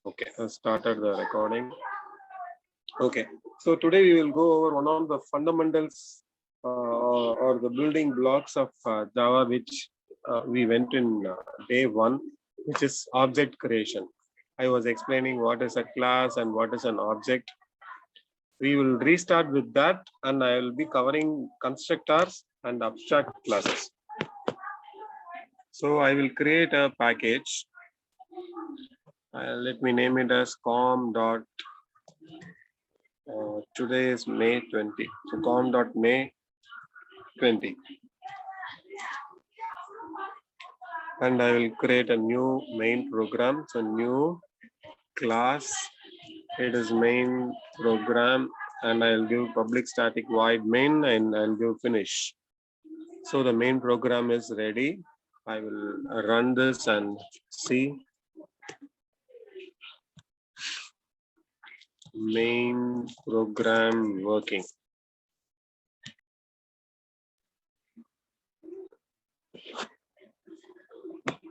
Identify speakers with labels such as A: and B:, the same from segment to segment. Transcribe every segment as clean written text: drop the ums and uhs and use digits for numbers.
A: Okay, I started the recording. Okay, so today we will go over one of the fundamentals or the building blocks of Java, which we went in day one, which is object creation. I was explaining what is a class and what is an object. We will restart with that, and I will be covering constructors and abstract classes. So I will create a package. Let me name it as com dot. Today is May 20. So com.may 20. And I will create a new main program. So new class. It is main program, and I'll give public static void main, and I'll give finish. So the main program is ready. I will run this and see. Main program working.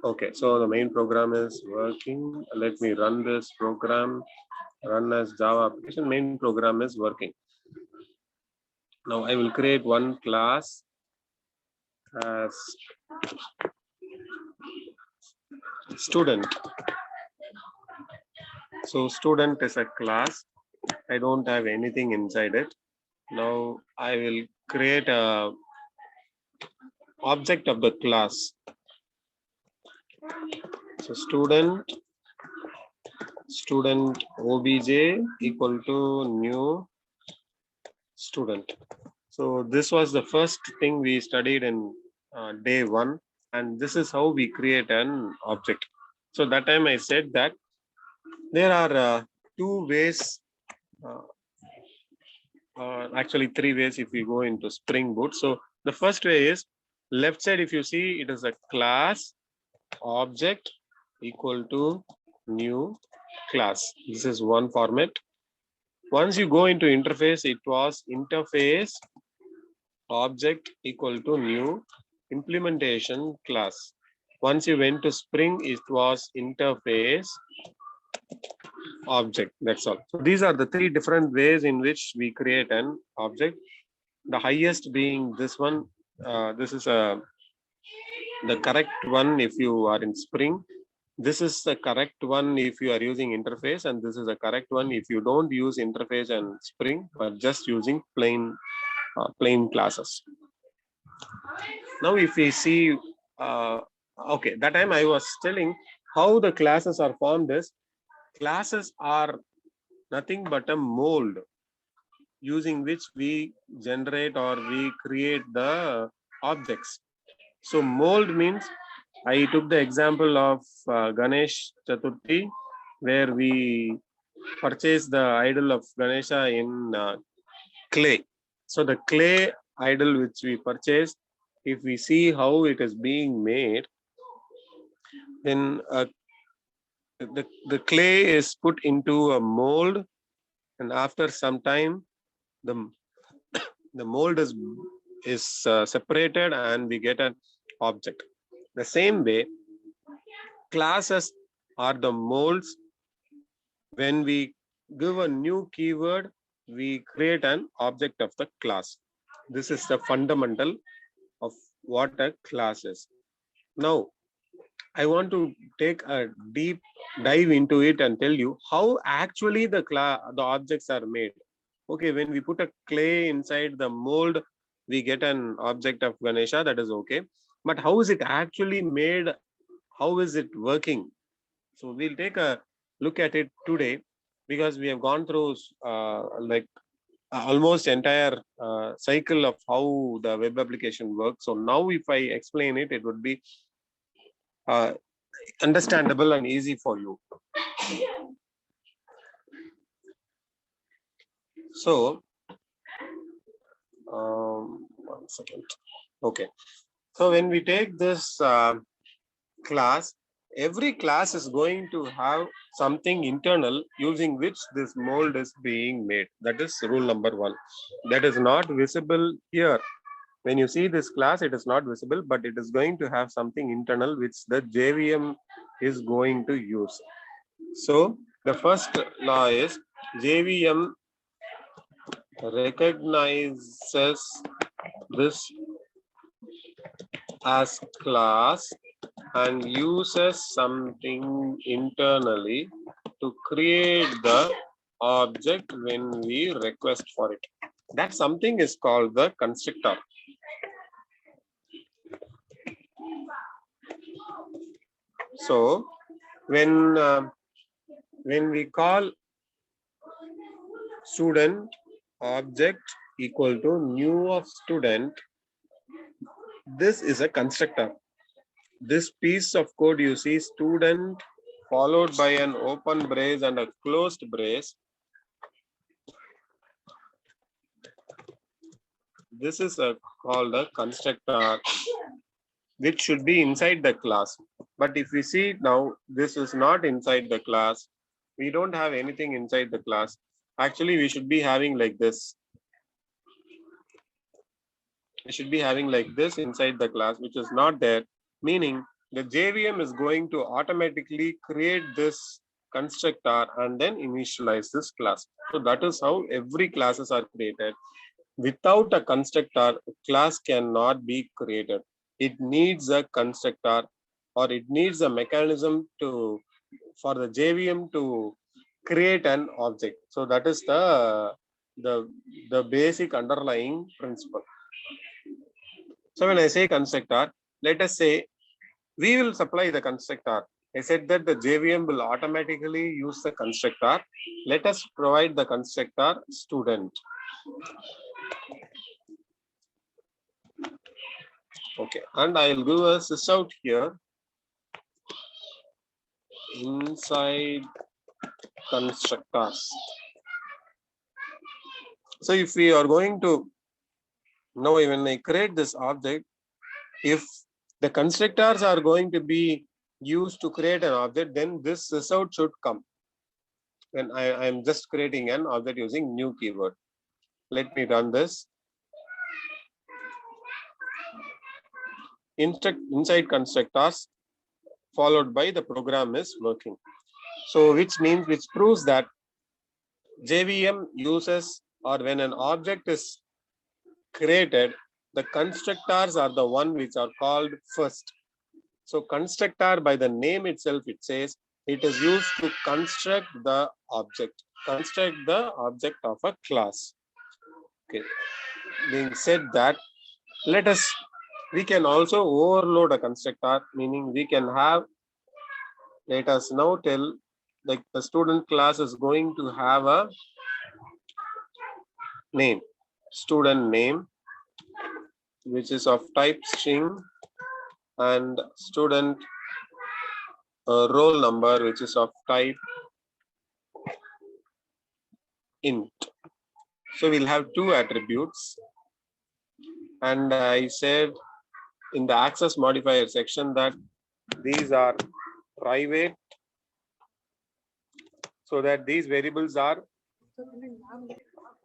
A: Okay, so the main program is working. Let me run this program. Run as Java application. Main program is working. Now I will create one class as student. So student is a class. I don't have anything inside it. Now I will create a object of the class. So student obj equal to new student. So this was the first thing we studied in day one, and this is how we create an object. So that time I said that there are two ways, actually three ways if we go into Spring Boot. So the first way is left side, if you see, it is a class object equal to new class. This is one format. Once you go into interface, it was interface object equal to new implementation class. Once you went to Spring, it was interface object. That's all. So these are the three different ways in which we create an object. The highest being this one. This is the correct one if you are in Spring. This is the correct one if you are using interface, and this is the correct one if you don't use interface and Spring, but just using plain classes. Now if we see, okay, that time I was telling how the classes are formed is, classes are nothing but a mold using which we generate or we create the objects. So mold means, I took the example of Ganesh Chaturthi, where we purchase the idol of Ganesha in clay. So the clay idol which we purchased, if we see how it is being made, then the clay is put into a mold, and after some time the mold is separated and we get an object. The same way, classes are the molds. When we give a new keyword, we create an object of the class. This is the fundamental of what a class is. Now, I want to take a deep dive into it and tell you how actually the objects are made. Okay, when we put a clay inside the mold, we get an object of Ganesha, that is okay. But how is it actually made? How is it working? So we'll take a look at it today, because we have gone through almost entire cycle of how the web application works. So now if I explain it, it would be understandable and easy for you. So, 1 second. Okay. So when we take this class, every class is going to have something internal using which this mold is being made. That is rule number 1. That is not visible here. When you see this class, it is not visible, but it is going to have something internal which the JVM is going to use. So The first law is JVM recognizes this as class and uses something internally to create the object when we request for it. That something is called the constructor. So when we call student object equal to new of student, this is a constructor. This piece of code you see student followed by an open brace and a closed brace. This is called a constructor, which should be inside the class. But if we see now, this is not inside the class. We don't have anything inside the class. Actually, we should be having like this. We should be having like this inside the class, which is not there, meaning the JVM is going to automatically create this constructor and then initialize this class. So that is how every classes are created. Without a constructor, a class cannot be created. It needs a constructor, or it needs a mechanism for the JVM to create an object. So that is the basic underlying principle. So when I say constructor, let us say we will supply the constructor. I said that the JVM will automatically use the constructor. Let us provide the constructor student. Okay, and I'll give a sysout here inside constructors. So if we are going to now, when I create this object, if the constructors are going to be used to create an object, then this sysout should come. When I am just creating an object using new keyword. Let me run this. Inside constructors followed by the program is working. So which proves that JVM uses, or when an object is created, the constructors are the one which are called first. So constructor, by the name itself, it says it is used to construct the object of a class. Okay. Being said that, we can also overload a constructor, meaning we can have, let us now tell, like the student class is going to have a name, student name, which is of type string, and student roll number, which is of type int. So we'll have two attributes. And I said in the access modifier section that these are private, so that these variables are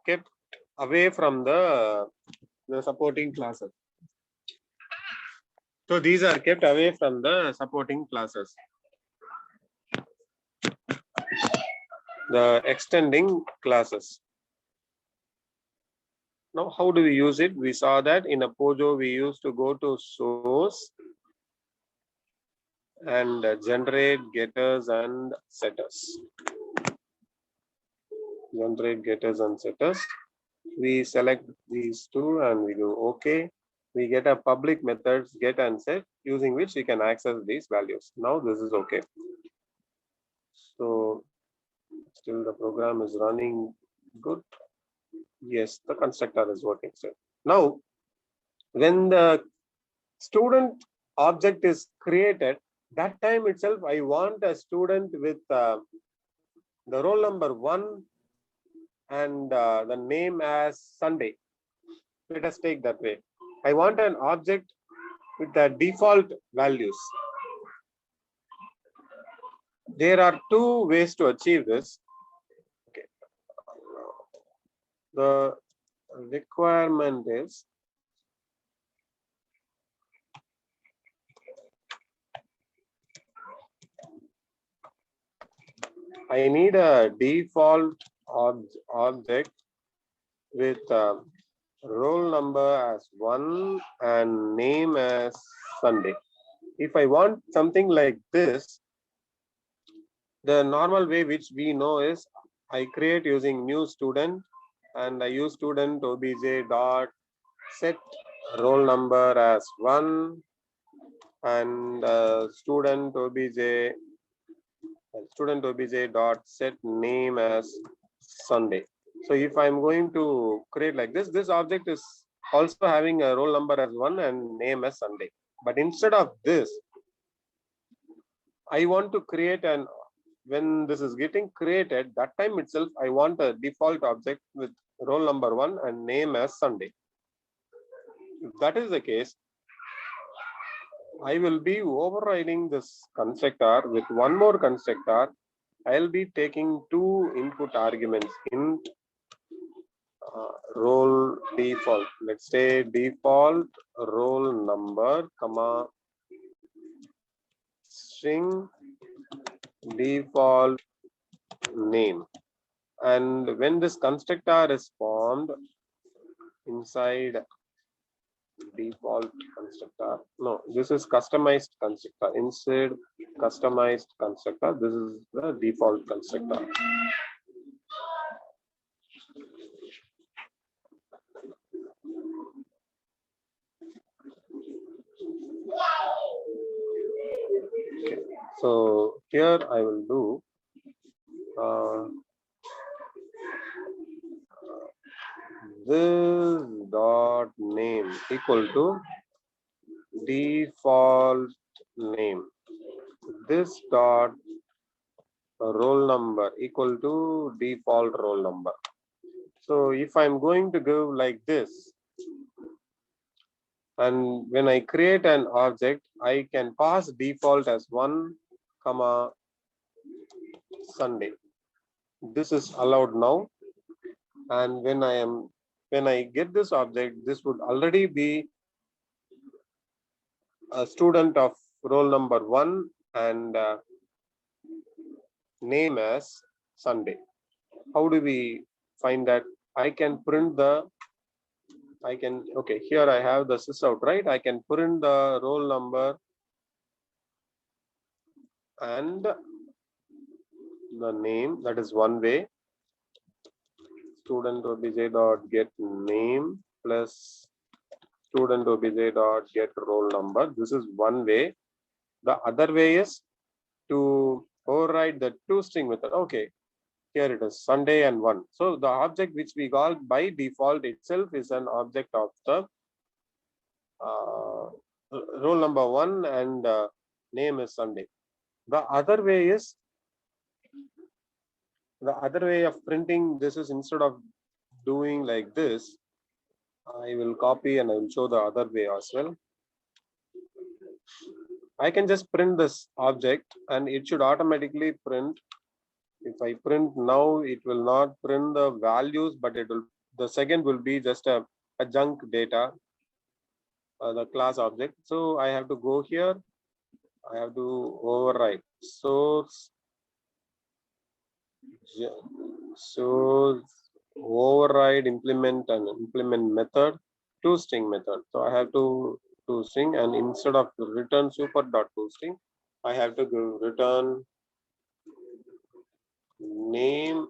A: kept away from the supporting classes. So these are kept away from the supporting classes. The extending classes. Now, how do we use it? We saw that in a Pojo, we used to go to source and generate getters and setters. Generate getters and setters. We select these two and we do OK. We get a public methods get and set, using which we can access these values. Now this is OK. So still the program is running good. Yes, the constructor is working. So now when the student object is created, that time itself I want a student with the roll number 1 and the name as Sunday. Let us take that way. I want an object with the default values. There are two ways to achieve this. Okay. The requirement is I need a default object with roll number as 1 and name as Sunday. If I want something like this, the normal way which we know is I create using new student and I use student obj dot set roll number as 1 and student obj dot set name as Sunday. So if I'm going to create like this, this object is also having a roll number as 1 and name as Sunday. But instead of this, I want to create an, when this is getting created, that time itself, I want a default object with roll number 1 and name as Sunday. If that is the case, I will be overriding this constructor with one more constructor. I'll be taking two input arguments, int roll default. Let's say default roll number, comma string default name. And when this constructor is formed inside default constructor, no, this is customized constructor. Inside customized constructor, this is the default constructor. Okay. So here I will do this dot name equal to default name. This dot roll number equal to default roll number. So if I'm going to go like this, and when I create an object, I can pass default as 1, comma Sunday. This is allowed now. And when I get this object, this would already be a student of roll number 1 and name as Sunday. How do we find that? I can print the, okay, here I have the sysout, right? I can print the roll number and the name. That is one way. Student obj dot get name plus student obj dot get roll number. This is one way. The other way is to override the toString method. Okay, here it is Sunday and 1. So the object which we call by default itself is an object of the roll number 1 and name is Sunday. The other way of printing this is, instead of doing like this, I will copy and I will show the other way as well. I can just print this object and it should automatically print. If I print now, it will not print the values, but it will, the second will be just a junk data, the class object. So I have to go here. I have to override source. So override implement and implement method toString method. So I have to toString, and instead of return super dot toString, I have to go return name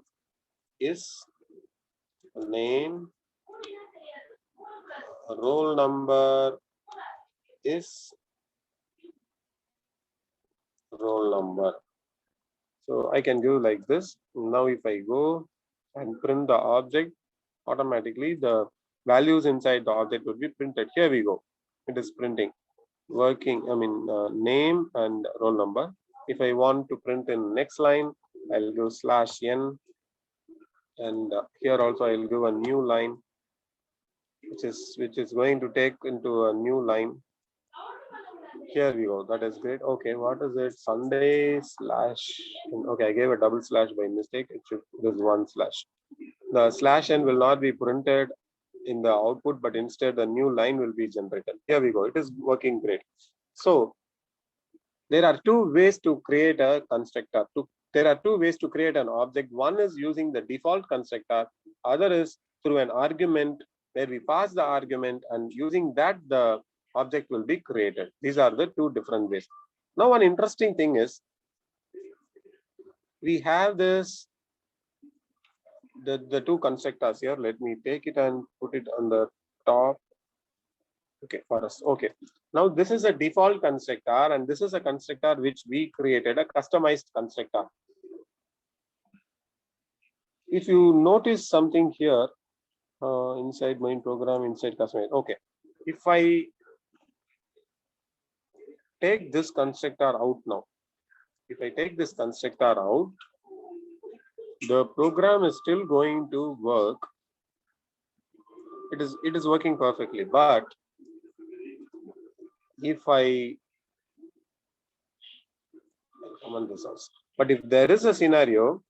A: is name, roll number is roll number. So I can do like this. Now if I go and print the object, automatically the values inside the object will be printed. Here we go. It is printing, working, name and roll number. If I want to print in next line, I'll go /n, and here also I'll give a new line, which is going to take into a new line. Here we go. That is great. Okay, what is it? Sunday / okay, I gave a double slash by mistake. It should, there's one slash. The /n will not be printed in the output, but instead a new line will be generated. Here we go. It is working great. So There are two ways to create a constructor. There are two ways to create an object. One is using the default constructor. Other is through an argument where we pass the argument, and using that the object will be created. These are the two different ways. Now, one interesting thing is we have this the two constructors here. Let me take it and put it on the top. Okay, for us. Okay. Now this is a default constructor, and this is a constructor which we created, a customized constructor. If you notice something here, inside main program, inside customize. Okay. If I take this constructor out now, if I take this constructor out, the program is still going to work. It is working perfectly, but if I comment this out, but if there is a scenario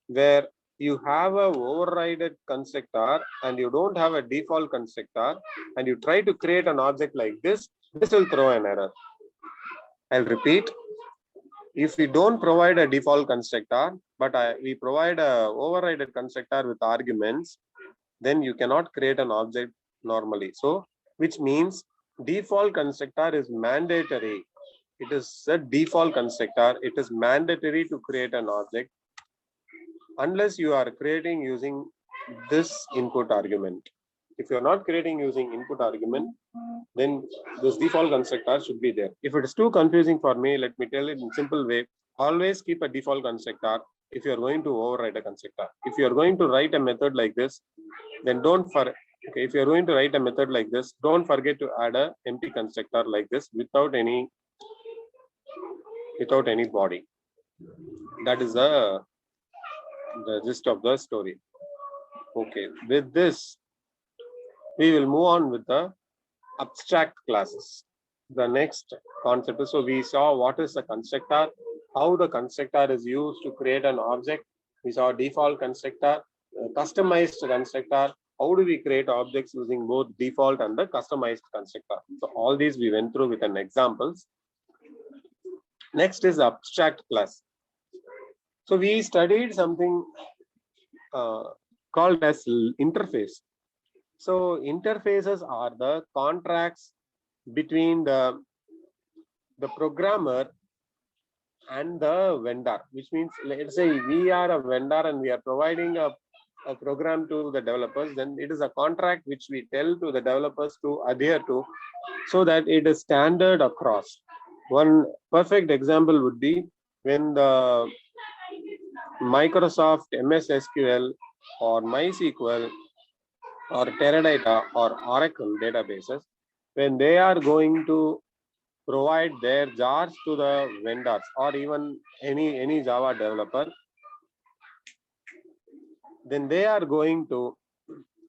A: where you have a overridden constructor and you don't have a default constructor, and you try to create an object like this will throw an error. I'll repeat. If we don't provide a default constructor, but we provide a overridden constructor with arguments, then you cannot create an object normally. So, which means default constructor is mandatory. It is a default constructor. It is mandatory to create an object unless you are creating using this input argument. If you're not creating using input argument, then this default constructor should be there. If it is too confusing for me, let me tell it in simple way. Always keep a default constructor if you're going to override a constructor. If you're going to write a method like this, then if you're going to write a method like this, don't forget to add a empty constructor like this without any body. That is the gist of the story. Okay, with this, we will move on with the abstract classes. The next concept is, so we saw what is the constructor, how the constructor is used to create an object. We saw default constructor, customized constructor. How do we create objects using both default and the customized constructor? So all these we went through with an examples. Next is abstract class. So we studied something called as interface. So interfaces are the contracts between the programmer and the vendor, which means, let's say we are a vendor and we are providing a program to the developers, then it is a contract which we tell to the developers to adhere to so that it is standard across. One perfect example would be when the Microsoft MS SQL or MySQL or Teradata or Oracle databases, when they are going to provide their jars to the vendors or even any Java developer, then they are going to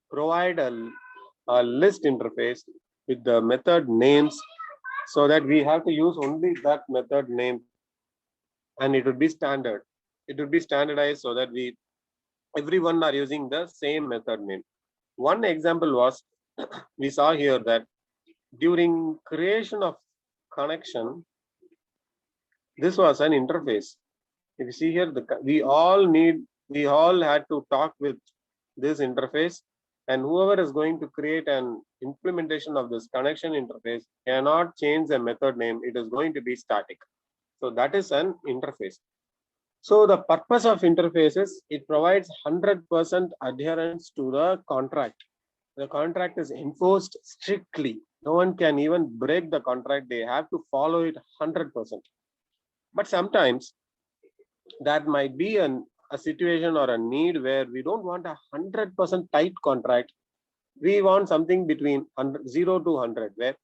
A: provide a list interface with the method names, so that we have to use only that method name, and it would be standard. It would be standardized so that everyone are using the same method name. One example was we saw here that during creation of connection, this was an interface. If you see here, we all had to talk with this interface, and whoever is going to create an implementation of this connection interface cannot change the method name. It is going to be static. So that is an interface. So the purpose of interfaces, it provides 100% adherence to the contract. The contract is enforced strictly. No one can even break the contract. They have to follow it 100%. But sometimes that might be a situation or a need where we don't want a 100% tight contract. We want something between 0 to 100, where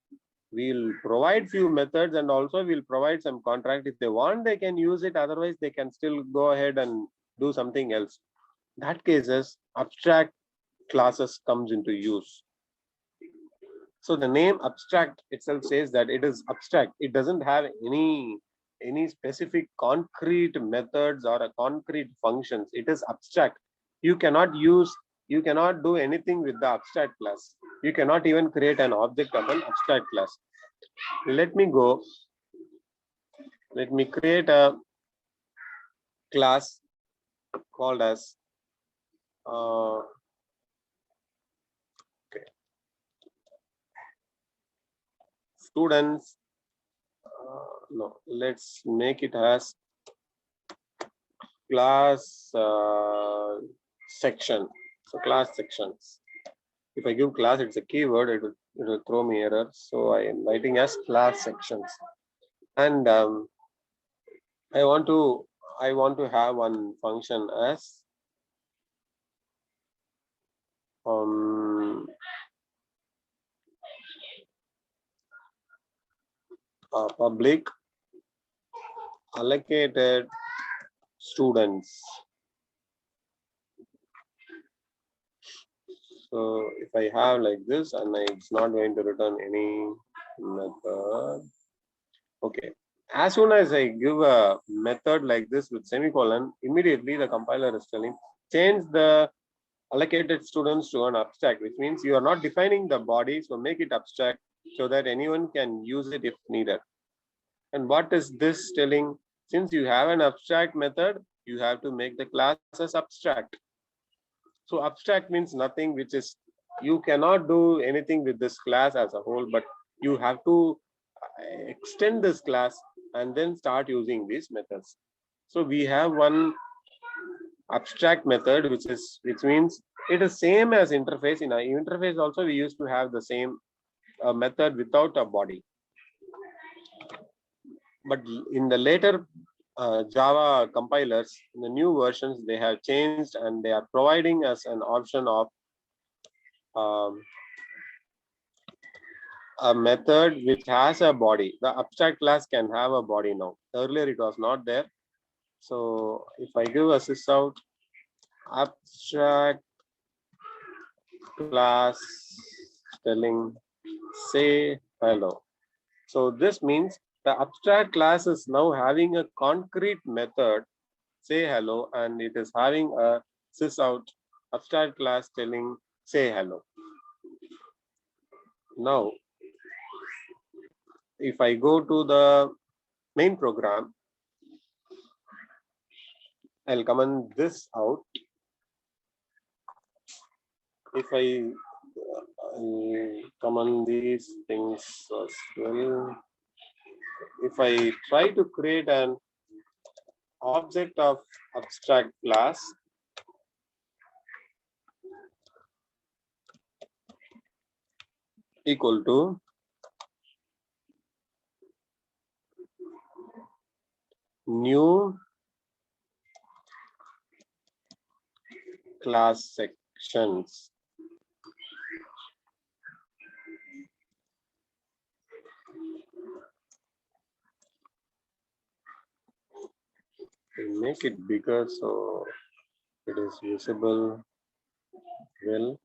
A: we'll provide few methods and also we'll provide some contract. If they want, they can use it. Otherwise, they can still go ahead and do something else. That cases, abstract classes comes into use. So the name abstract itself says that it is abstract. It doesn't have any specific concrete methods or a concrete functions. It is abstract. You cannot do anything with the abstract class. You cannot even create an object of an abstract class. Let me go Let me create a class called as okay, students. No, let's make it as class section. So class sections. If I give class, it's a keyword. It will throw me error. So I am writing as class sections, and I want to have one function as public allocated students. So if I have like this, and it's not going to return any method. Okay. As soon as I give a method like this with semicolon, immediately the compiler is telling change the allocated students to an abstract, which means you are not defining the body, so make it abstract so that anyone can use it if needed. And what is this telling? Since you have an abstract method, you have to make the class as abstract. So abstract means nothing which is, you cannot do anything with this class as a whole, but you have to extend this class and then start using these methods. So we have one abstract method, which means it is same as interface. In our interface also we used to have the same method without a body. But in the later Java compilers, in the new versions, they have changed and they are providing us an option of a method which has a body. The abstract class can have a body now. Earlier it was not there. So if I give a sysout abstract class telling say hello. So this means the abstract class is now having a concrete method say hello, and it is having a sysout abstract class telling say hello. Now, if I go to the main program, I'll comment this out. If I comment these things as well, if I try to create an object of abstract class, equal to new class sections. We'll make it bigger so it is visible well.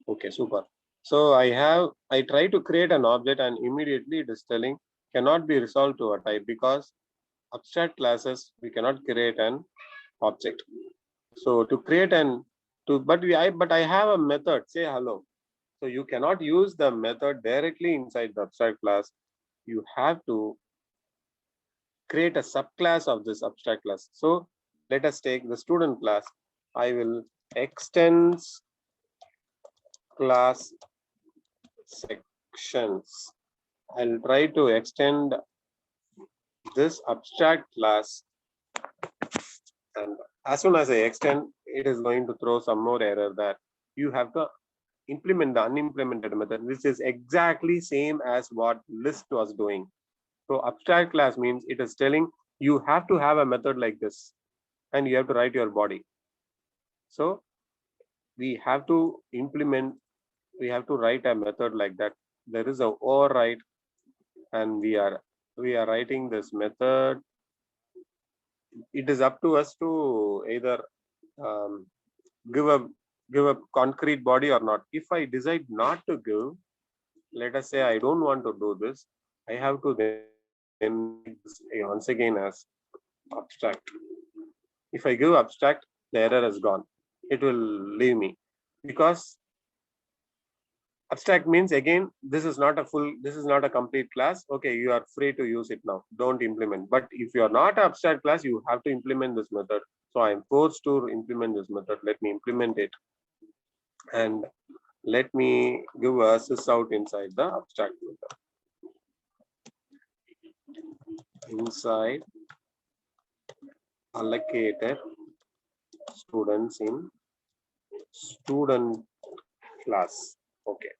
A: Okay, super. So I try to create an object and immediately it is telling cannot be resolved to a type because abstract classes we cannot create an object. So to create but I have a method say hello. So you cannot use the method directly inside the abstract class. You have to create a subclass of this abstract class. So let us take the student class. I will extend class sections. I'll try to extend this abstract class, and as soon as I extend, it is going to throw some more error that you have to implement the unimplemented method, which is exactly same as what list was doing. So abstract class means it is telling you have to have a method like this and you have to write your body. So we have to write a method like that. There is a override and we are writing this method. It is up to us to either give a concrete body or not. If I decide not to give, let us say I don't want to do this, I have to then once again as abstract. If I give abstract, the error is gone. It will leave me because Abstract means, again, this is not a complete class. Okay, you are free to use it now. Don't implement. But if you are not abstract class, you have to implement this method. So I am forced to implement this method. Let me implement it. And let me give a sys out inside the abstract method. Inside allocated students in student class. Okay.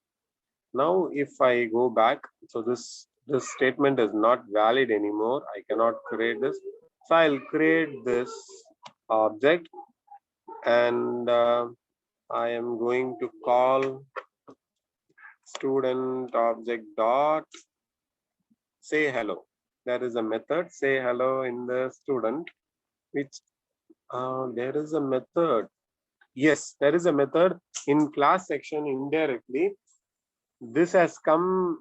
A: Now, if I go back, so this statement is not valid anymore. I cannot create this. So I'll create this object, and I am going to call student object dot say hello. There is a method say hello in the student, which there is a method. Yes, there is a method in class section indirectly. This has come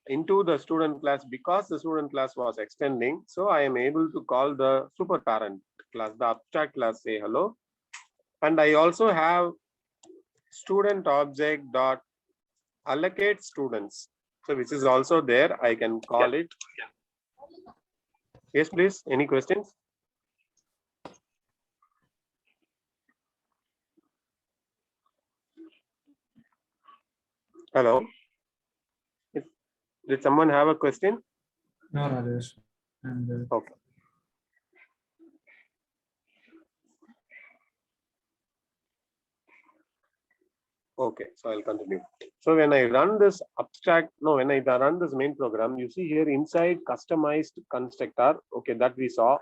A: into the student class because the student class was extending. So I am able to call the super parent class, the abstract class say hello. And I also have student object dot allocate students. So which is also there. I can call it. Yes, please. Any questions? Hello. Did someone have a question?
B: No, Rajesh.
A: Okay. Okay, so I'll continue. So when I run this when I run this main program, you see here inside customized constructor. Okay, that we saw,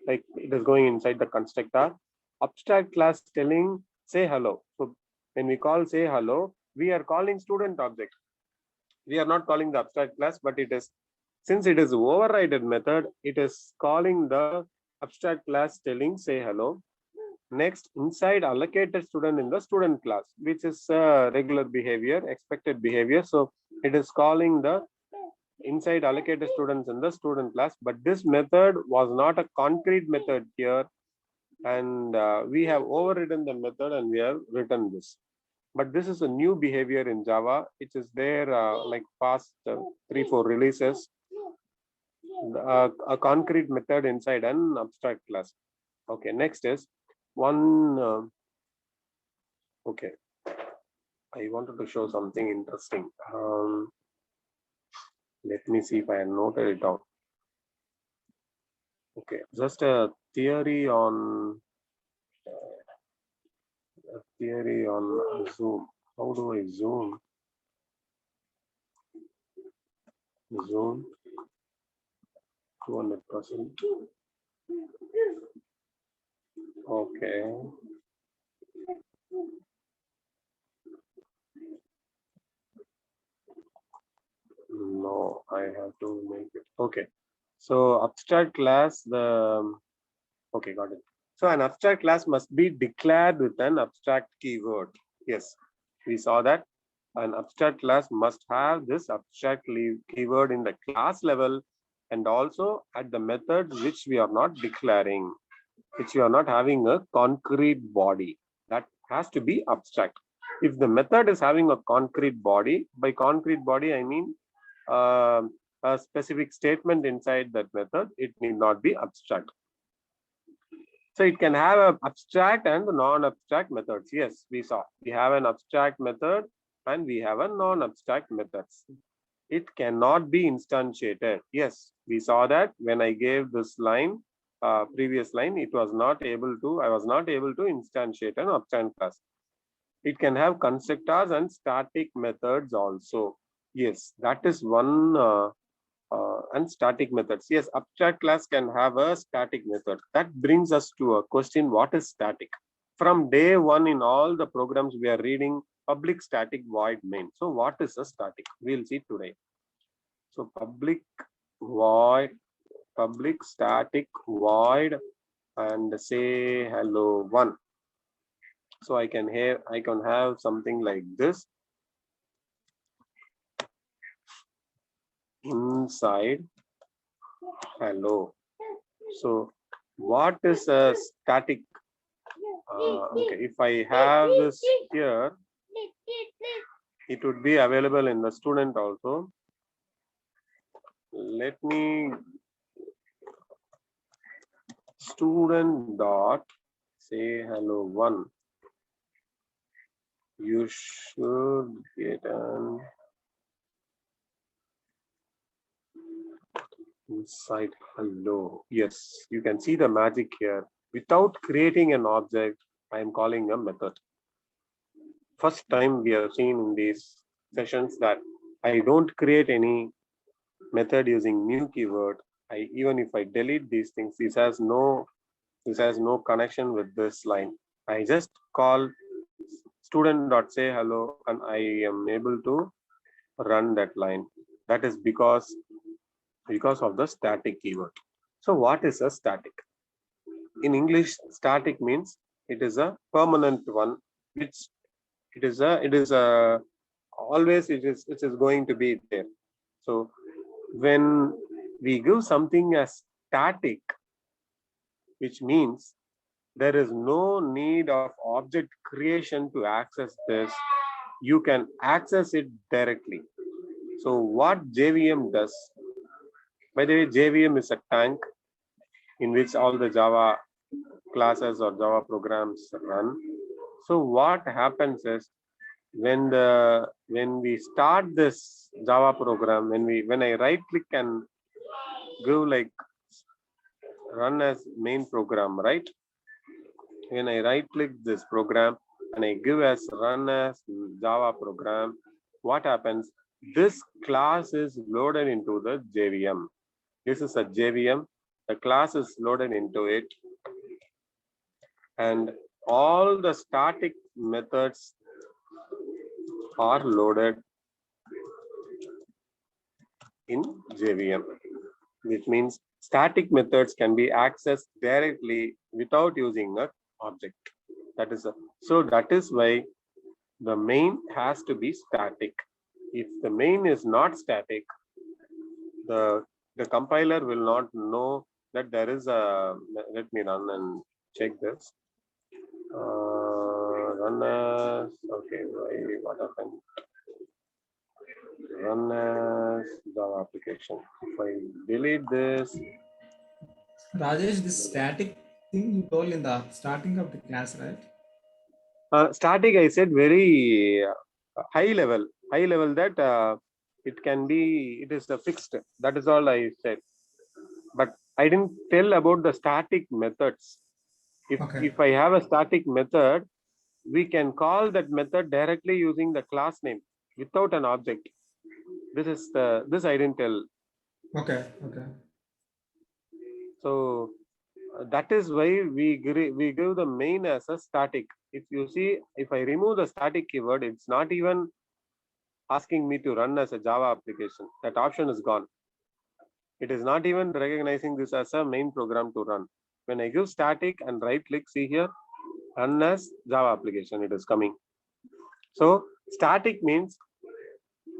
A: like it is going inside the constructor. Abstract class telling say hello. So when we call say hello, we are calling student object. We are not calling the abstract class, but it is, since it is overridden method, it is calling the abstract class telling say hello. Next, inside allocated student in the student class, which is regular behavior, expected behavior. So it is calling the inside allocated students in the student class, but this method was not a concrete method here. And we have overridden the method and we have written this. But this is a new behavior in Java. It is there like past 3-4 releases. A concrete method inside an abstract class. Okay, next is one. Okay, I wanted to show something interesting. Let me see if I noted it down. Okay, just a theory on Zoom. How do I zoom? Zoom 200%. Okay. No, I have to make it. Okay. So abstract class, okay, got it. So an abstract class must be declared with an abstract keyword. Yes, we saw that. An abstract class must have this abstract keyword in the class level and also at the method which we are not declaring, which we are not having a concrete body. That has to be abstract. If the method is having a concrete body, by concrete body I mean a specific statement inside that method, it need not be abstract. So it can have an abstract and non-abstract methods. Yes, we saw we have an abstract method and we have a non-abstract methods. It cannot be instantiated. Yes, we saw that when I gave this line, previous line, I was not able to instantiate an abstract class. It can have constructors and static methods also. Yes, that is one. And static methods. Yes, abstract class can have a static method. That brings us to a question: what is static? From day one in all the programs we are reading, public static void main. So what is a static? We'll see today. So public static void, and say hello one. So I can have something like this. Inside hello. So what is a static? Okay, if I have this here, it would be available in the student also. Let me student dot say hello one. You should get an inside hello. Yes, you can see the magic here. Without creating an object, I am calling a method. First time we have seen in these sessions that I don't create any method using new keyword. Even if I delete these things, this has no connection with this line. I just call student.say hello and I am able to run that line. That is because of the static keyword. So what is a static? In English, static means it is a permanent one, which it is always it is going to be there. So when we give something as static, which means there is no need of object creation to access this. You can access it directly. So what JVM does, by the way, JVM is a tank in which all the Java classes or Java programs run. So what happens is when we start this Java program, when I right click and go like run as main program, right? When I right click this program and I give as run as Java program, what happens? This class is loaded into the JVM. This is a JVM. The class is loaded into it. And all the static methods are loaded in JVM, which means static methods can be accessed directly without using an object. That is why the main has to be static. If the main is not static, the compiler will not know that there is a. Let me run and check this. Run as okay. What happened? Run as Java application. If I delete this,
B: Rajesh, this static thing you told in the starting of the class, right?
A: static, I said very high level that it can be, it is a fixed. That is all I said. But I didn't tell about the static methods.
B: Okay.
A: If I have a static method, we can call that method directly using the class name without an object. This I didn't tell.
B: Okay. Okay.
A: So that is why we give the main as a static. If you see, if I remove the static keyword, it's not even asking me to run as a Java application. That option is gone. It is not even recognizing this as a main program to run. When I give static and right click, see here, run as Java application, it is coming. So static means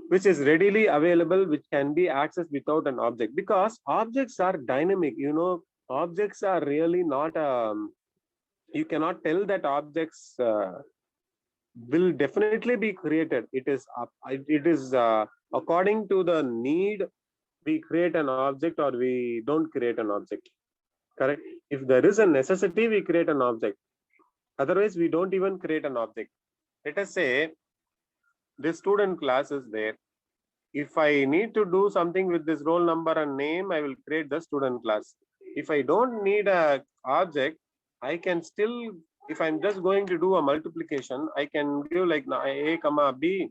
A: which is readily available, which can be accessed without an object, because objects are dynamic. Objects are really not, you cannot tell that objects will definitely be created. It is according to the need, we create an object or we don't create an object. Correct? If there is a necessity, we create an object. Otherwise, we don't even create an object. Let us say this student class is there. If I need to do something with this roll number and name, I will create the student class. If I don't need a object, I can still, if I'm just going to do a multiplication, I can give like a comma b,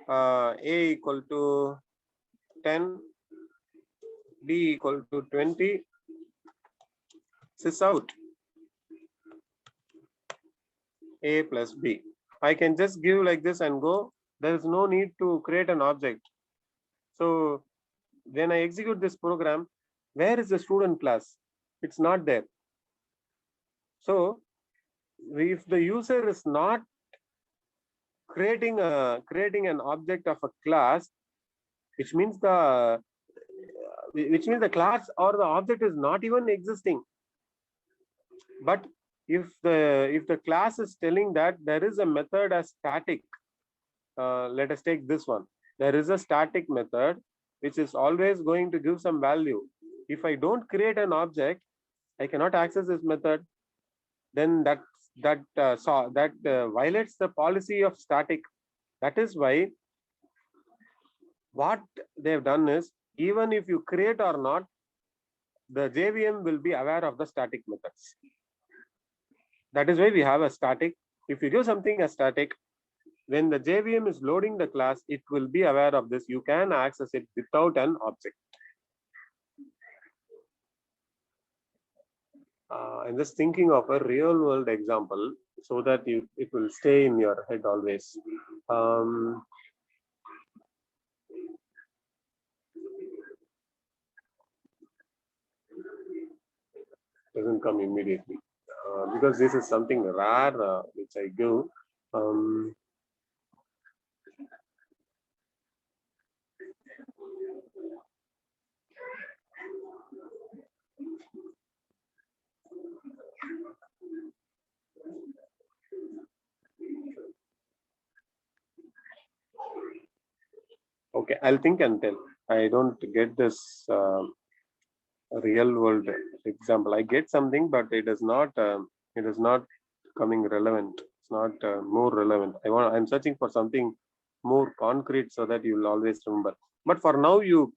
A: a equal to 10, b equal to 20, sys out a plus b. I can just give like this and go. There is no need to create an object. So when I execute this program, where is the student class? It's not there. So if the user is not creating an object of a class, which means the class or the object is not even existing. But if the class is telling that there is a method as static, let us take this one. There is a static method which is always going to give some value. If I don't create an object, I cannot access this method. Then that violates the policy of static. That is why what they've done is, even if you create or not, the JVM will be aware of the static methods. That is why we have a static. If you give something as static, when the JVM is loading the class, it will be aware of this. You can access it without an object. I'm just thinking of a real world example so that it will stay in your head always. Doesn't come immediately because this is something rare which I give. Okay, I'll think and tell. I don't get this real world example. I get something, but it is not coming relevant. It's not more relevant. I'm searching for something more concrete so that you will always remember. But for now, you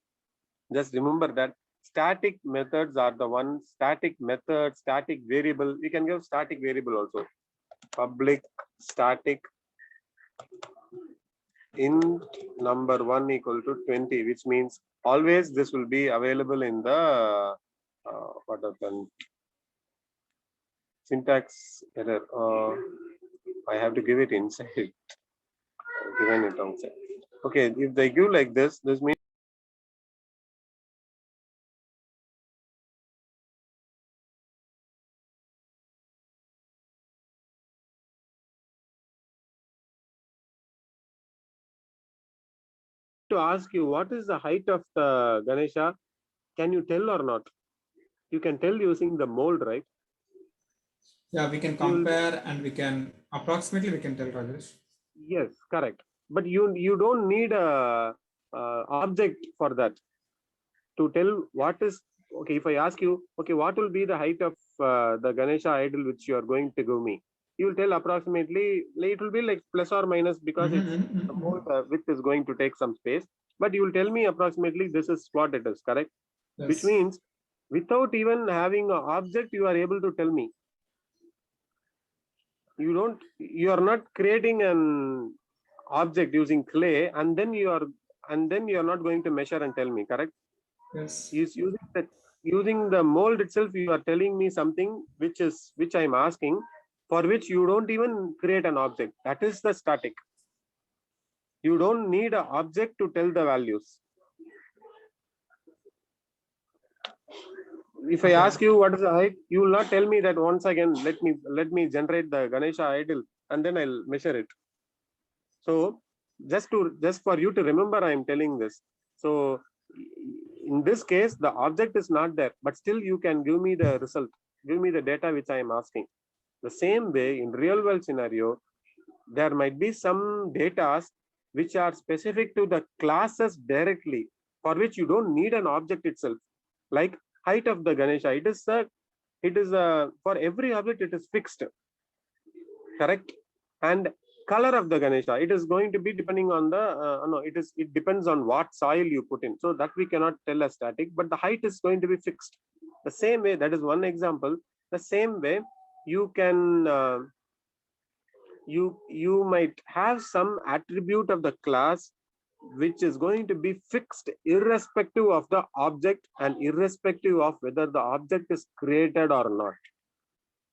A: just remember that static methods are the ones. Static method, static variable. You can give static variable also. Public static int number 1 equal to 20, which means always this will be available in the what are the syntax error. I have to give it inside. I've given it outside. Okay, if they give like this means to ask you what is the height of the Ganesha. Can you tell or not? You can tell using the mold, right?
B: Yeah, we can compare and we can approximately we can tell, Rajesh.
A: Yes, correct. But you don't need a object for that to tell what is. Okay, if I ask you, okay, what will be the height of the Ganesha idol which you are going to give me? You will tell approximately. It will be like plus or minus because it's the mold width is going to take some space. But you will tell me approximately this is what it is, correct? Yes. Which means without even having an object, you are able to tell me. You are not creating an object using clay, and then you are not going to measure and tell me, correct?
B: Yes.
A: Using the mold itself, you are telling me something which I'm asking, for which you don't even create an object. That is the static. You don't need an object to tell the values. If I ask you what is the height, you will not tell me that once again. Let me generate the Ganesha idol and then I'll measure it. So just for you to remember, I am telling this. So in this case, the object is not there, but still you can give me the result, give me the data which I am asking. The same way in real world scenario, there might be some data which are specific to the classes directly, for which you don't need an object itself. Like height of the Ganesha, it is for every object it is fixed, correct? And color of the Ganesha, it is going to be depending on the it depends on what soil you put in, so that we cannot tell as static, but the height is going to be fixed. The same way, that is one example. The same way, you can you might have some attribute of the class which is going to be fixed irrespective of the object and irrespective of whether the object is created or not.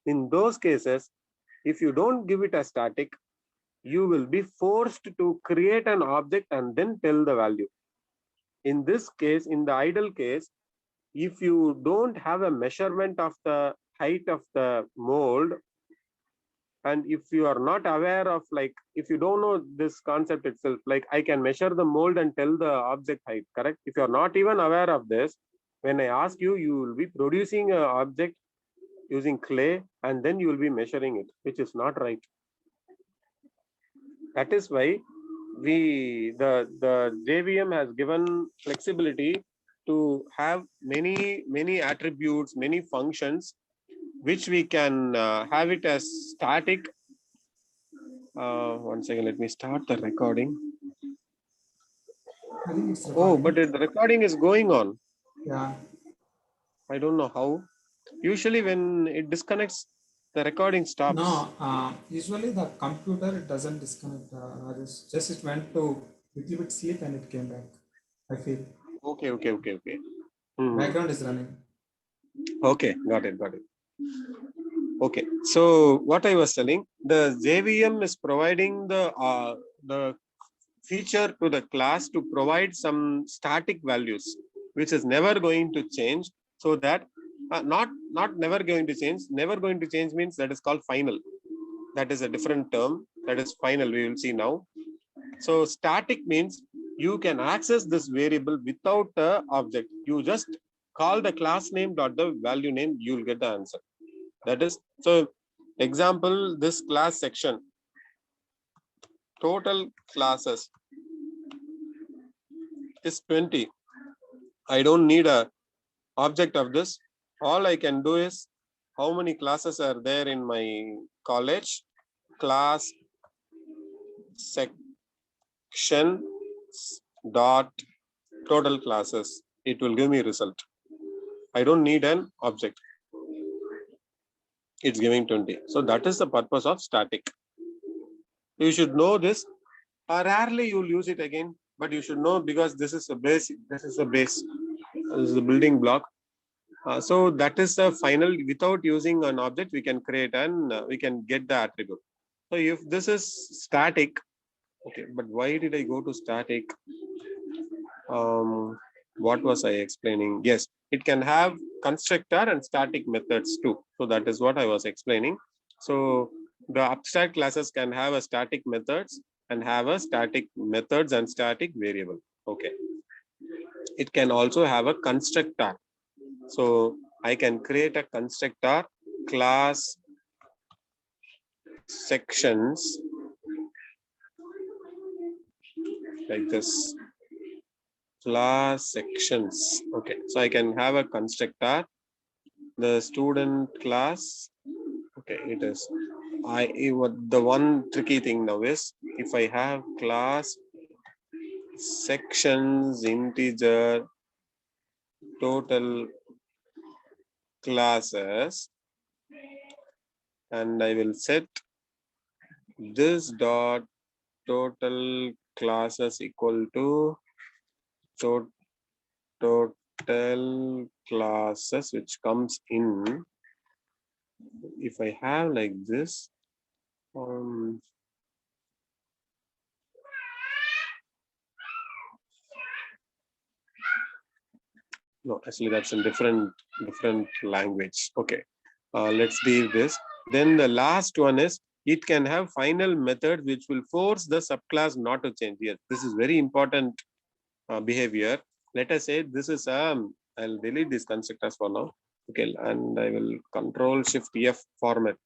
A: In those cases, if you don't give it a static, you will be forced to create an object and then tell the value. In this case, in the idle case, if you don't have a measurement of the height of the mold, and if you are not aware of, like, if you don't know this concept itself, like I can measure the mold and tell the object height, correct? If you are not even aware of this, when I ask you, you will be producing an object using clay and then you will be measuring it, which is not right. That is why the JVM has given flexibility to have many attributes, many functions, which we can have it as static. One second, let me start the recording.
B: I think it's
A: Oh,
B: recording.
A: but the recording is going on.
B: Yeah.
A: I don't know how. Usually when it disconnects, the recording stops.
B: No, usually the computer it doesn't disconnect. Just it went to little bit sleep and it came back. I feel
A: Okay.
B: background is running.
A: Okay, got it. Okay, so what I was telling, the JVM is providing the feature to the class to provide some static values, which is never going to change, so that not never going to change. Never going to change means that is called final. That is a different term. That is final. We will see now. So static means you can access this variable without a object. You just call the class name dot the value name. You will get the answer. That is, so example, this class section, total classes is 20. I don't need a object of this. All I can do is how many classes are there in my college, class section dot total classes. It will give me result. I don't need an object. It's giving 20. So that is the purpose of static. You should know this. Rarely you will use it again, but you should know, because this is a base. This is a base. This is the building block. So that is the final. Without using an object, we can create and we can get the attribute. So if this is static, okay, but why did I go to static? What was I explaining? Yes, it can have constructor and static methods too. So that is what I was explaining. So the abstract classes can have a static methods and have a static methods and static variable. Okay. It can also have a constructor. So I can create a constructor class sections like this. Class sections. Okay, so I can have a constructor, the student class. Okay, it is. The one tricky thing now is, if I have class sections integer total classes, and I will set this dot total classes equal to total classes, which comes in, if I have like this, no, actually that's in different language. Okay, let's leave this. Then the last one is, it can have final method which will force the subclass not to change. Yes, this is very important behavior. Let us say this is I'll delete these constructors for now. Okay, and I will Control Shift F format,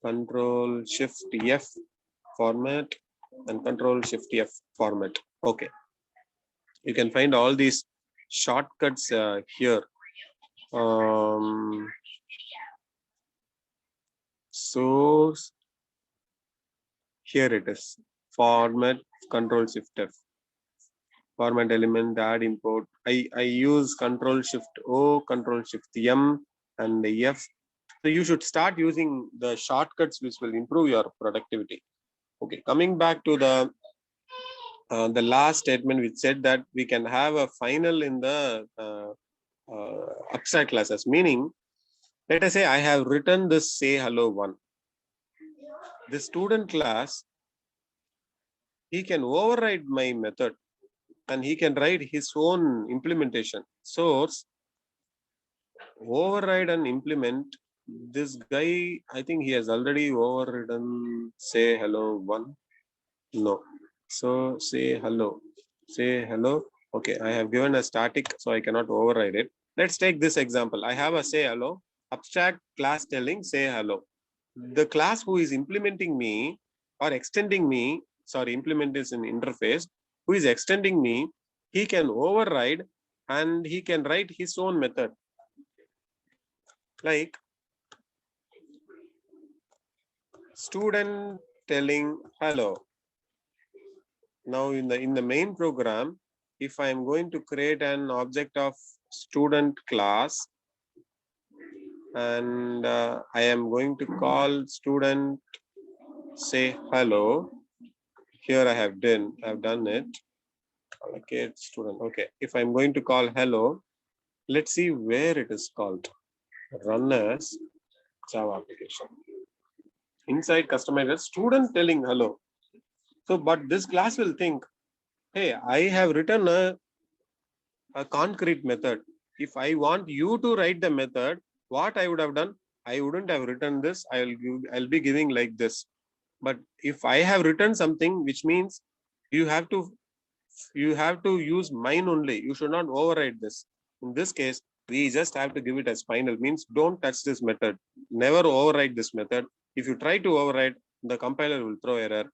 A: Control Shift F format, and Control Shift F format. Okay, you can find all these shortcuts here. So here it is, format, Control Shift F, format element, add import. I use Control Shift O, Control Shift M, and the F. So you should start using the shortcuts, which will improve your productivity. Okay, coming back to the last statement, which said that we can have a final in the abstract classes, meaning, let us say I have written this say hello one. The student class, he can override my method and he can write his own implementation. Source, override and implement. This guy, I think he has already overridden say hello one. No. So say hello. Say hello. Okay, I have given a static, so I cannot override it. Let's take this example. I have a say hello, abstract class telling say hello. The class who is implementing me or extending me implementation interface who is extending me, he can override and he can write his own method. Like student telling hello. Now in the main program, if I am going to create an object of student class, and I am going to call student, say hello. Here I have done it. Allocate student. Okay. If I'm going to call hello, let's see where it is called. Run as Java application. Inside customizer, student telling hello. So, but this class will think, hey, I have written a concrete method. If I want you to write the method, what I would have done, I wouldn't have written this. I'll be giving like this. But if I have written something, which means you have to use mine only. You should not override this. In this case, we just have to give it as final, means don't touch this method. Never override this method. If you try to override, the compiler will throw error.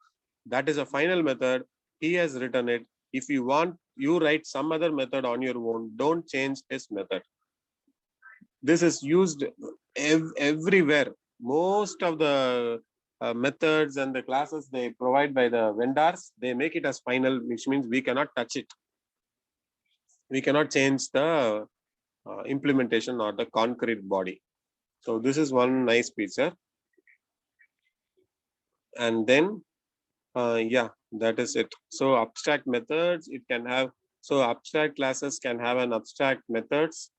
A: That is a final method. He has written it. If you want, you write some other method on your own. Don't change his method. This is used everywhere. Most of the methods and the classes they provide by the vendors, they make it as final, which means we cannot touch it. We cannot change the implementation or the concrete body. So this is one nice feature. And then, yeah, that is it. So abstract methods, it can have, so abstract classes can have an abstract methods,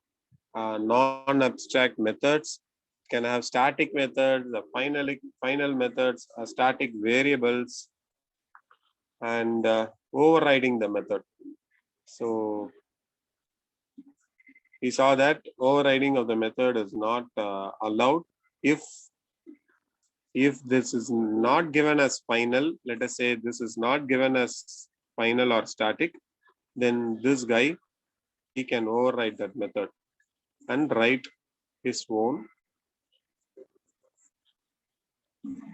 A: non-abstract methods, can have static methods, the final methods, static variables, and overriding the method. So we saw that overriding of the method is not allowed if this is not given as final. Let us say this is not given as final or static, then this guy, he can override that method and write his own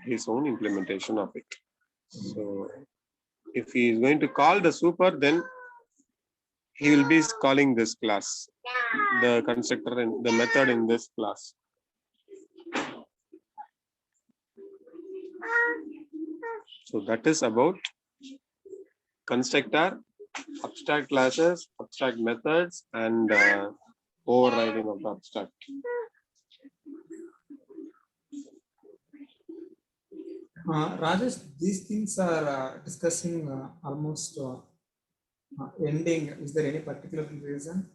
A: implementation of it. So if he is going to call the super, then he will be calling this class, the constructor and the method in this class. So that is about constructor, abstract classes, abstract methods, and overriding of the abstract.
B: Rajesh, these things are discussing almost ending. Is there any particular reason?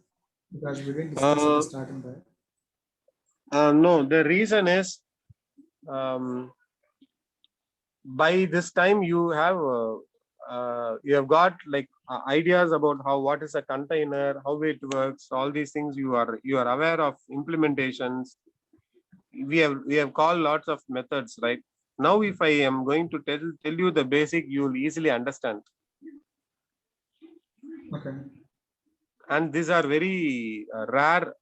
B: Because we didn't discuss at the starting, right?
A: No, the reason is by this time you have got like ideas about what is a container, how it works, all these things you are aware of implementations. We have called lots of methods, right? Now, if I am going to tell you the basic, you will easily understand.
B: Okay.
A: And these are very rare,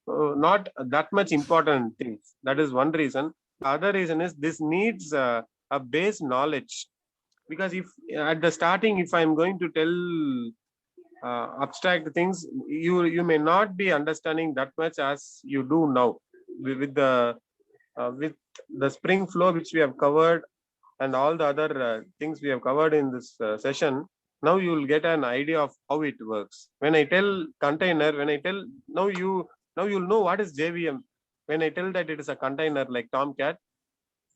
A: not that much important things. That is one reason. The other reason is this needs a base knowledge, because if at the starting, if I'm going to tell abstract things, you may not be understanding that much as you do now with the Spring Flow, which we have covered, and all the other things we have covered in this session. Now you will get an idea of how it works. When I tell container, now you'll know what is JVM. When I tell that it is a container like Tomcat,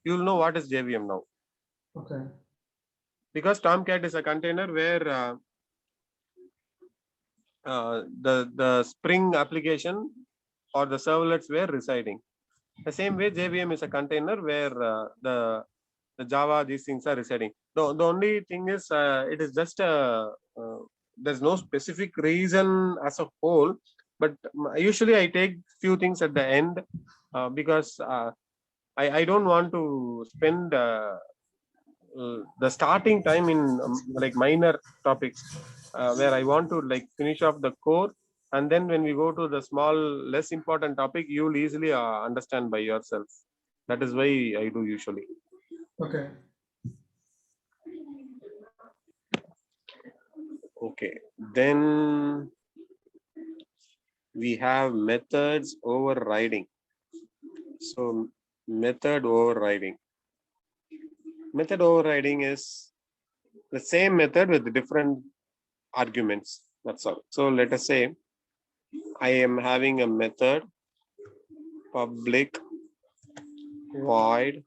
A: you'll know what is JVM now.
B: Okay.
A: Because Tomcat is a container where the Spring application or the servlets were residing. The same way, JVM is a container where the Java, these things are residing. The only thing is, it is just there's no specific reason as a whole, but usually I take few things at the end because I don't want to spend the starting time in like minor topics where I want to like finish off the core, and then when we go to the small, less important topic, you will easily understand by yourself. That is why I do usually.
B: Okay.
A: Okay, then we have methods overriding. So method overriding. Method overriding is the same method with different arguments. That's all. So let us say I am having a method public void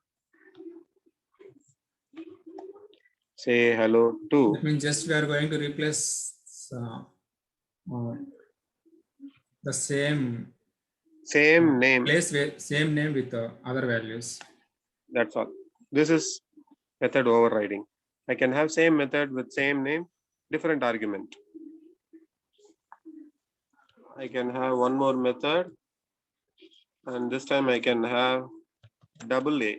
A: say hello to.
B: That means just we are going to replace the same
A: name.
B: place with same name with other values.
A: That's all. This is method overriding. I can have same method with same name, different argument. I can have one more method, and this time I can have double A.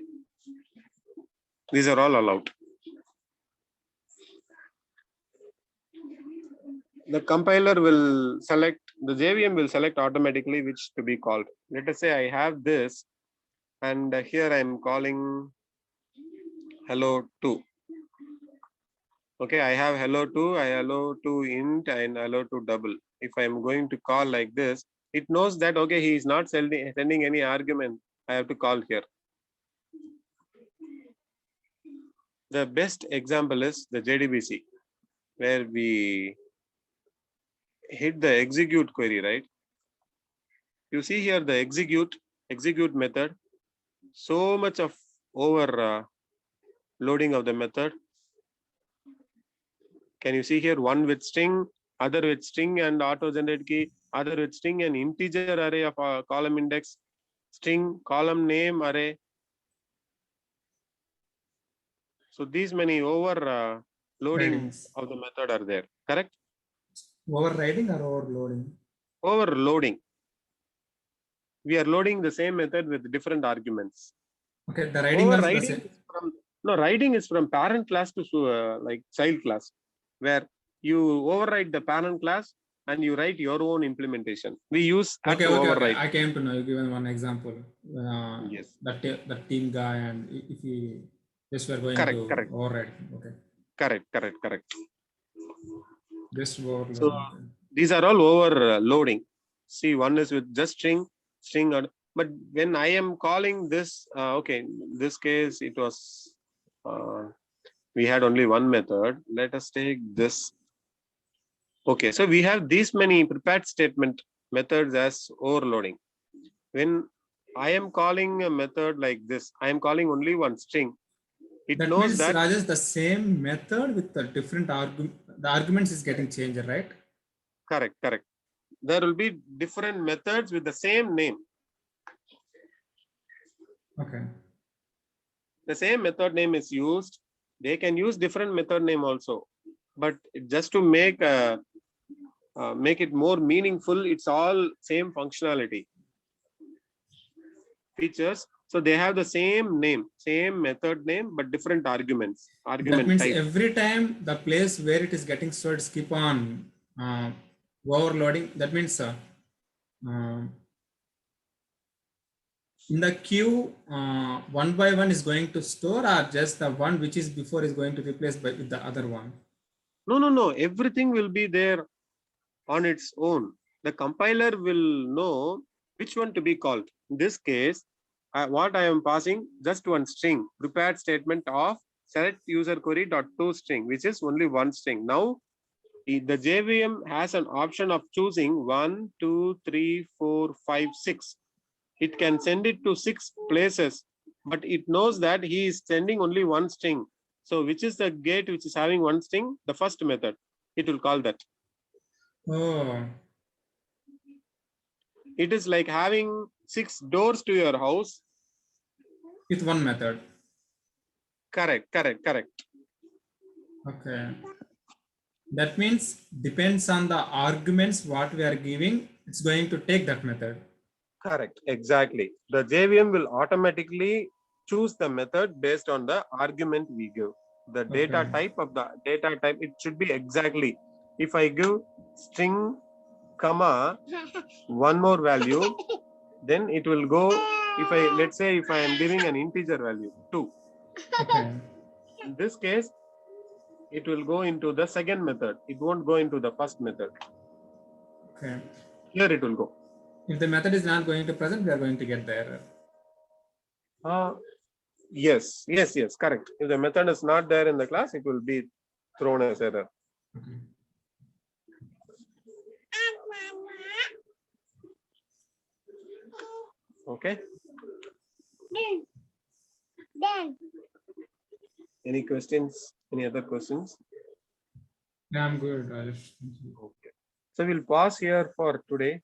A: These are all allowed. The compiler will select, the JVM will select automatically which to be called. Let us say I have this, and here I am calling hello 2. Okay, I have hello 2, hello 2 int, and hello 2 double. If I am going to call like this, it knows that, okay, he is not sending any argument. I have to call here. The best example is the JDBC, where we hit the execute query, right? You see here the execute method, so much of over loading of the method. Can you see here one with string, other with string and auto generate key, other with string and integer array of column index, string, column name array. So these many over loading of the method are there, correct?
B: Overriding or overloading?
A: Overloading. We are loading the same method with different arguments.
B: Okay, the writing
A: overriding is from, no, writing is from parent class to like child class, where you override the parent class and you write your own implementation. We use
B: okay.
A: override.
B: I came to know. You given one example.
A: Yes.
B: That team guy, and if we just were going
A: correct,
B: to
A: correct.
B: override. Okay.
A: Correct.
B: Just overloading.
A: So these are all overloading. See, one is with just string, but when I am calling this, okay, in this case it was, we had only one method. Let us take this. Okay, so we have these many prepared statement methods as overloading. When I am calling a method like this, I am calling only one string. It
B: that
A: knows
B: means
A: that
B: Rajesh, the same method with the different argument. The arguments is getting changed, right?
A: Correct. There will be different methods with the same name.
B: Okay.
A: The same method name is used. They can use different method name also, but just to make it more meaningful, it's all same functionality features. So they have the same name, same method name, but different arguments.
B: That means
A: type.
B: every time the place where it is getting stored keep on overloading. That means in the queue, one by one is going to store, or just the one which is before is going to replace with the other one?
A: No. Everything will be there on its own. The compiler will know which one to be called. In this case, what I am passing, just one string, prepared statement of select user query dot to string, which is only one string. Now, the JVM has an option of choosing 1, 2, 3, 4, 5, 6. It can send it to 6 places, but it knows that he is sending only one string. So which is the gate which is having one string? The first method. It will call that.
B: Oh.
A: It is like having 6 doors to your house.
B: With one method.
A: Correct.
B: Okay. That means depends on the arguments what we are giving, it's going to take that method.
A: Correct. Exactly. The JVM will automatically choose the method based on the argument we give. The data type of the data type, it should be exactly. If I give string, comma, one more value, then it will go. If let's say if I am giving an integer value 2.
B: Okay.
A: In this case, it will go into the second method. It won't go into the first method.
B: Okay.
A: Here it will go.
B: If the method is not going to present, we are going to get the error.
A: Yes, correct. If the method is not there in the class, it will be thrown as error.
B: Okay.
A: Okay.
C: Then.
A: Any questions? Any other questions?
B: Yeah, I'm good, Rajesh.
A: Okay. So we'll pause here for today.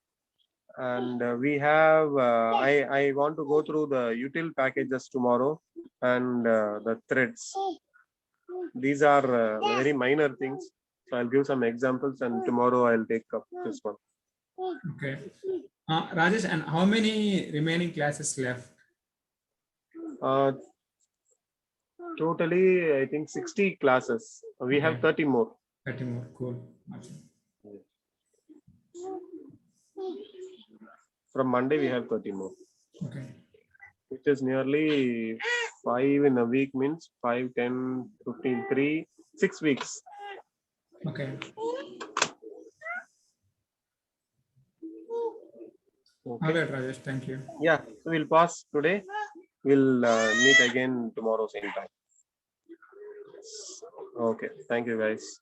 A: And we have, I want to go through the util packages tomorrow and the threads. These are very minor things. So I'll give some examples and tomorrow I'll take up this one.
B: Okay. Rajesh, and how many remaining classes left?
A: Totally, I think 60 classes. We have
B: Okay.
A: 30 more.
B: 30 more. Cool. Awesome.
A: From Monday, we have 30 more.
B: Okay.
A: Which is nearly 5 in a week, means 5, 10, 15, 3, 6 weeks.
B: Okay.
A: Okay.
B: All right, Rajesh. Thank you.
A: Yeah, so we'll pause today. We'll meet again tomorrow same time. Okay, thank you guys.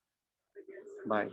A: Bye.